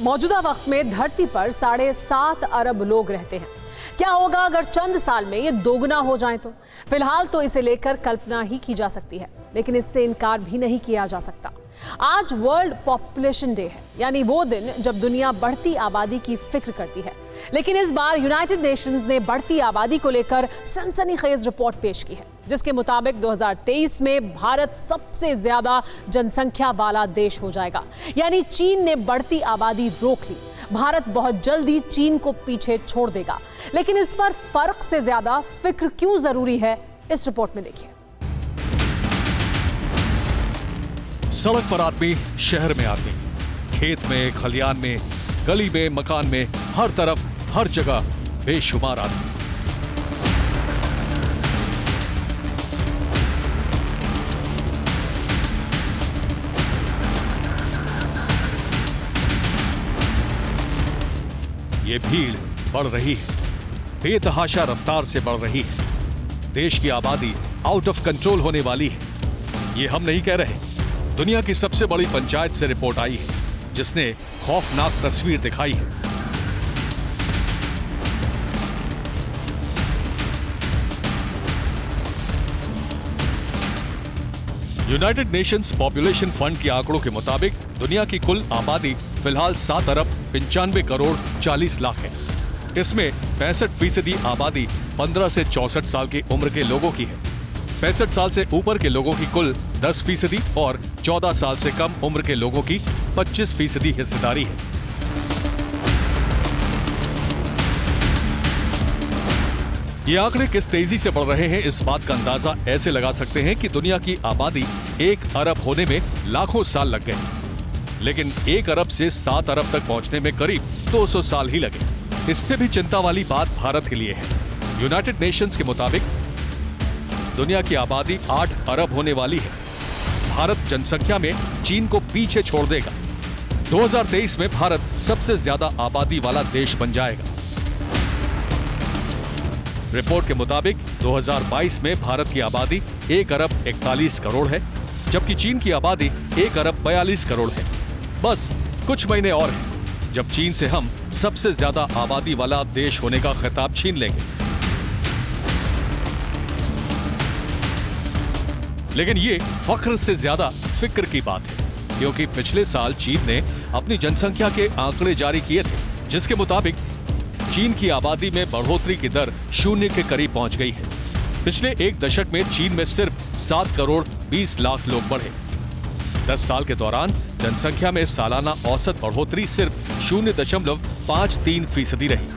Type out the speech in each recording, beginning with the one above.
मौजूदा वक्त में धरती पर 7.5 अरब लोग रहते हैं। क्या होगा अगर चंद साल में ये दोगुना हो जाए तो? फिलहाल तो इसे लेकर कल्पना ही की जा सकती है, लेकिन इससे इनकार भी नहीं किया जा सकता। आज वर्ल्ड पॉपुलेशन डे है, यानी वो दिन जब दुनिया बढ़ती आबादी की फिक्र करती है। लेकिन इस बार यूनाइटेड नेशंस ने बढ़ती आबादी को लेकर सनसनीखेज रिपोर्ट पेश की है, जिसके मुताबिक 2023 में भारत सबसे ज्यादा जनसंख्या वाला देश हो जाएगा। यानी चीन ने बढ़ती आबादी रोक ली, भारत बहुत जल्दी चीन को पीछे छोड़ देगा। लेकिन इस पर फर्क से ज्यादा फिक्र क्यों जरूरी है, इस रिपोर्ट में देखिए। सड़क पर आदमी, शहर में आदमी, खेत में, खलियान में, गली में, मकान में, हर तरफ, हर जगह बेशुमार आदमी। ये भीड़ बढ़ रही है, बेतहाशा रफ्तार से बढ़ रही है। देश की आबादी आउट ऑफ कंट्रोल होने वाली है। ये हम नहीं कह रहे, दुनिया की सबसे बड़ी पंचायत से रिपोर्ट आई है, जिसने खौफनाक तस्वीर दिखाई है। यूनाइटेड नेशंस पॉपुलेशन फंड के आंकड़ों के मुताबिक दुनिया की कुल आबादी फिलहाल 7 अरब 95 करोड़ 40 लाख है। इसमें 65% आबादी 15 से 64 साल की उम्र के लोगों की है। 65 साल से ऊपर के लोगों की कुल 10% और 14 साल से कम उम्र के लोगों की 25% हिस्सेदारी है। ये आंकड़े किस तेजी से बढ़ रहे हैं, इस बात का अंदाजा ऐसे लगा सकते हैं कि दुनिया की आबादी 1 अरब होने में लाखों साल लग गए, लेकिन 1 अरब से 7 अरब तक पहुंचने में करीब 200 साल ही लगे। इससे भी चिंता वाली बात भारत के लिए है। यूनाइटेड नेशंस के मुताबिक दुनिया की आबादी 8 अरब होने वाली है। भारत जनसंख्या में चीन को पीछे छोड़ देगा। 2023 में भारत सबसे ज्यादा आबादी वाला देश बन जाएगा। रिपोर्ट के मुताबिक 2022 में भारत की आबादी 1 अरब 41 करोड़ है, जबकि चीन की आबादी 1 अरब 42 करोड़ है। बस कुछ महीने और हैं, जब चीन से हम सबसे ज्यादा आबादी वाला देश होने का खिताब छीन लेंगे। लेकिन ये फख्र से ज्यादा फिक्र की बात है, क्योंकि पिछले साल चीन ने अपनी जनसंख्या के आंकड़े जारी किए थे, जिसके मुताबिक चीन की आबादी में बढ़ोतरी की दर 0 के करीब पहुंच गई है। पिछले 1 दशक में चीन में सिर्फ 7 करोड़ 20 लाख लोग बढ़े। 10 साल के दौरान जनसंख्या में सालाना औसत बढ़ोतरी सिर्फ 0.53% रही,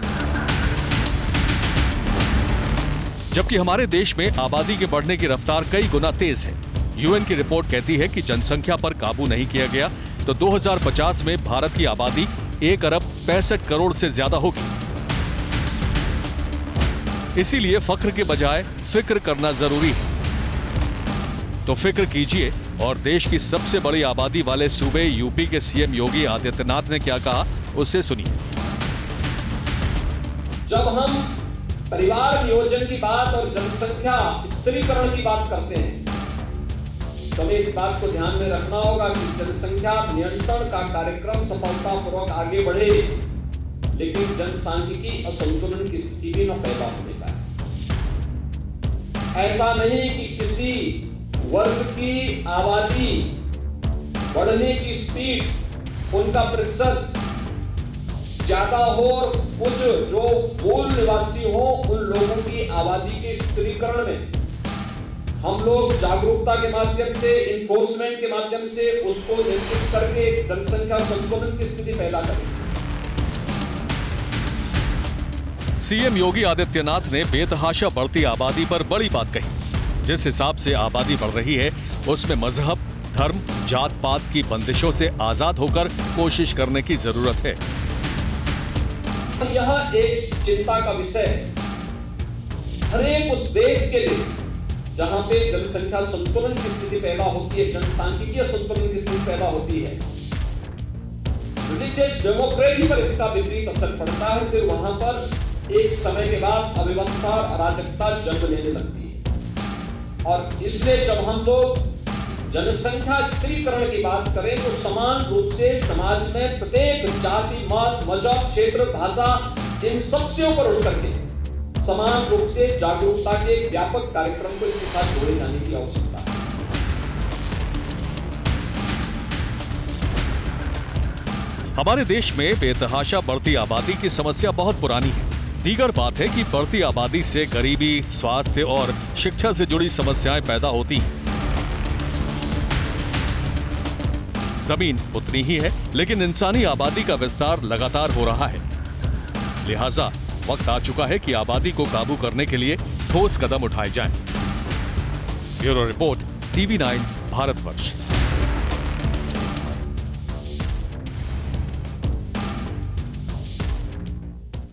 जबकि हमारे देश में आबादी के बढ़ने की रफ्तार कई गुना तेज है। यूएन की रिपोर्ट कहती है कि जनसंख्या पर काबू नहीं किया गया तो 2050 में भारत की आबादी 1 अरब 65 करोड़ से ज्यादा होगी। इसीलिए फख्र के बजाय फिक्र करना जरूरी है। तो फिक्र कीजिए और देश की सबसे बड़ी आबादी वाले सूबे यूपी के सीएम योगी आदित्यनाथ ने क्या कहा, उसे सुनिए। जब हम परिवार नियोजन की बात और जनसंख्या स्त्रीकरण की बात करते हैं, तो हमें इस बात को ध्यान में रखना होगा कि जनसंख्या नियंत्रण का कार्यक्रम सफलतापूर्वक आगे बढ़े, लेकिन जनसांख्यिकी असंतुलन की स्थिति भी न पैदा होने पाए। ऐसा नहीं कि किसी वर्ग की आबादी बढ़ने की स्पीड, उनका प्रतिशत ज्यादा हो और कुछ जो मूल निवासी हो, उन लोगों की आबादी के स्त्रीकरण में हम लोग जागरूकता के माध्यम से, इन्फोर्समेंट के माध्यम से उसको नियंत्रित करके जनसंख्या संतुलन की स्थिति पैदा करें। सीएम योगी आदित्यनाथ ने बेतहाशा बढ़ती आबादी पर बड़ी बात कही। जिस हिसाब से आबादी बढ़ रही है, उसमें मजहब, धर्म, जात पात की बंदिशों से आजाद होकर कोशिश करने की जरूरत है। यह एक चिंता का विषय है हर एक उस देश के लिए जहां पे जनसंख्या संतुलन की स्थिति पैदा होती है, जनसांख्यिकीय संतुलन की स्थिति पैदा होती है। रिलीजियस डेमोक्रेसी पर इसका विपरीत असर पड़ता है। फिर वहां पर एक समय के बाद अव्यवस्था और अराजकता जन्म लेने लगती है। और इसलिए जब हम लोग जनसंख्या स्त्रीकरण की बात करें तो समान रूप से समाज में प्रत्येक जाति, मत, मजहब, क्षेत्र, भाषा इन सबसे ऊपर उठ करके समान रूप से जागरूकता के एक व्यापक कार्यक्रम को इसके साथ जोड़े जाने की आवश्यकता है। हमारे देश में बेतहाशा बढ़ती आबादी की समस्या बहुत पुरानी है। दीगर बात है कि बढ़ती आबादी से गरीबी, स्वास्थ्य और शिक्षा से जुड़ी समस्याएं पैदा होती हैं। जमीन उतनी ही है, लेकिन इंसानी आबादी का विस्तार लगातार हो रहा है। लिहाजा वक्त आ चुका है कि आबादी को काबू करने के लिए ठोस कदम उठाए जाएं। Bureau report, TV9 Bharatvarsh.